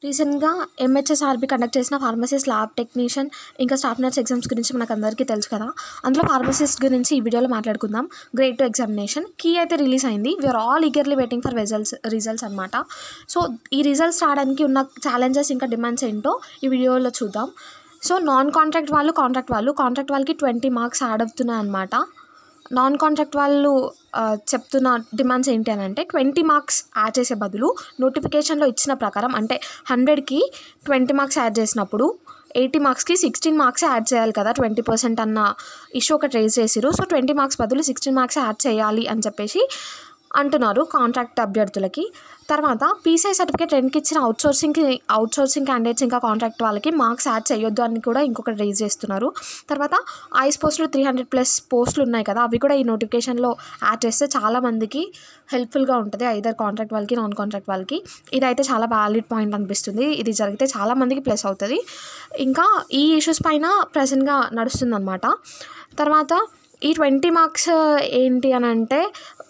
రీసెంట్గా MHSRB conduct చేసిన pharmacist lab technician ఇంకా స్టాఫ్ నర్స్ ఎగ్జామ్స్ గురించి మనకు అందరికీ తెలుసు కదా. అందులో ఫార్మసిస్ట్ గురించి ఈ వీడియోలో మాట్లాడుకుందాం. గ్రేడ్ 2 ఎగ్జామినేషన్ కీ అయితే రిలీజ్ అయింది. We're all eagerly waiting for results అనమాట. సో ఈ రిజల్ట్స్ రావడానికి ఉన్న ఛాలెంజెస్ ఇంకా డిమాండ్స్ ఏంటో ఈ వీడియోలో చూద్దాం. సో నాన్ కాంట్రాక్ట్ కాంట్రాక్ట్ వాళ్ళకి 20 మార్క్స్ యాడ్ అవుతున్నాయి అనమాట. నాన్ కాంట్రాక్ట్ వాళ్ళు చెప్తున్న డిమాండ్స్ ఏంటి అని అంటే 20 మార్క్స్ యాడ్ చేసే బదులు నోటిఫికేషన్లో ఇచ్చిన ప్రకారం అంటే 100కి 20 మార్క్స్ యాడ్ చేసినప్పుడు 80 మార్క్స్కి 16 మార్క్స్ యాడ్ చేయాలి కదా, 20% అన్న ఇష్యూ ఒకటి రేజ్ చేసిరు. సో 20 మార్క్స్ బదులు 16 మార్క్స్ యాడ్ చేయాలి అని చెప్పేసి అంటున్నారు కాంట్రాక్ట్ అభ్యర్థులకి. తర్వాత పీసీఐ సర్టిఫికేట్ 2కి ఇచ్చిన అవుట్సోర్సింగ్ క్యాండిడేట్స్ ఇంకా కాంట్రాక్ట్ వాళ్ళకి మార్క్స్ యాడ్ చేయొద్దు అని కూడా ఇంకొకటి రేజ్ చేస్తున్నారు. తర్వాత ఐస్ పోస్టులు 300+ పోస్టులు ఉన్నాయి కదా, అవి కూడా ఈ నోటిఫికేషన్లో యాడ్ చేస్తే చాలామందికి హెల్ప్ఫుల్గా ఉంటుంది, ఐదర్ కాంట్రాక్ట్ వాళ్ళకి నాన్ కాంట్రాక్ట్ వాళ్ళకి. ఇదైతే చాలా వ్యాలిడ్ పాయింట్ అనిపిస్తుంది. ఇది జరిగితే చాలామందికి ప్లస్ అవుతుంది. ఇంకా ఈ ఇష్యూస్ పైన ప్రెజెంట్గా నడుస్తుందన్నమాట. తర్వాత ఈ 20 మార్క్స్ ఏంటి అని అంటే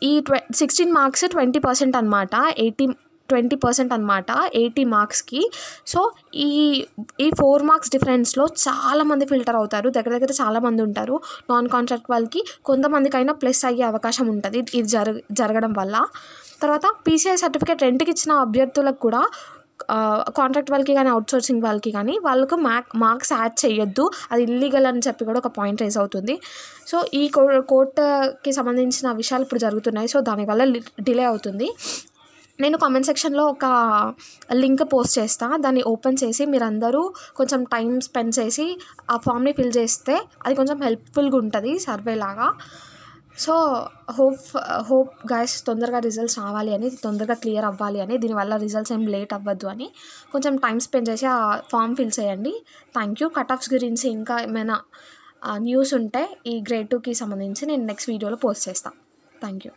ఈ 16 మార్క్స్ 20% అనమాట, 20% అనమాట 80 మార్క్స్కి. సో ఈ 4 మార్క్స్ డిఫరెన్స్లో చాలామంది ఫిల్టర్ అవుతారు. దగ్గర చాలామంది ఉంటారు. నాన్ కాంట్రాక్ట్ వాళ్ళకి కొంతమందికైనా ప్లస్ అయ్యే అవకాశం ఉంటుంది ఇది జరగడం వల్ల. తర్వాత పీసీఐ సర్టిఫికేట్ 2కి ఇచ్చిన అభ్యర్థులకు కూడా కాంట్రాక్ట్ వాళ్ళకి కానీ అవుట్సోర్సింగ్ వాళ్ళకి కానీ వాళ్ళకు మార్క్స్ యాడ్ చేయొద్దు, అది ఇల్లీగల్ అని చెప్పి కూడా ఒక పాయింట్ రైజ్ అవుతుంది. సో ఈ కోర్టుకి సంబంధించిన విషయాలు ఇప్పుడు జరుగుతున్నాయి. సో దానివల్ల డిలే అవుతుంది. నేను కామెంట్ సెక్షన్లో ఒక లింక్ పోస్ట్ చేస్తాను, దాన్ని ఓపెన్ చేసి మీరందరూ కొంచెం టైం స్పెండ్ చేసి ఆ ఫామ్ని ఫిల్ చేస్తే అది కొంచెం హెల్ప్ఫుల్గా ఉంటుంది సర్వే లాగా. సో హోప్ గైస్ తొందరగా రిజల్ట్స్ రావాలి అని, తొందరగా క్లియర్ అవ్వాలి అని, దీనివల్ల రిజల్ట్స్ ఏం లేట్ అవ్వద్దు అని కొంచెం టైం స్పెండ్ చేసి ఆ ఫామ్ ఫిల్ చేయండి. Thank you. కట్ ఆఫ్స్ గురించి ఇంకా ఏమైనా న్యూస్ ఉంటే ఈ గ్రేడ్ 2కి సంబంధించి నేను నెక్స్ట్ వీడియోలో పోస్ట్ చేస్తాను. Thank you.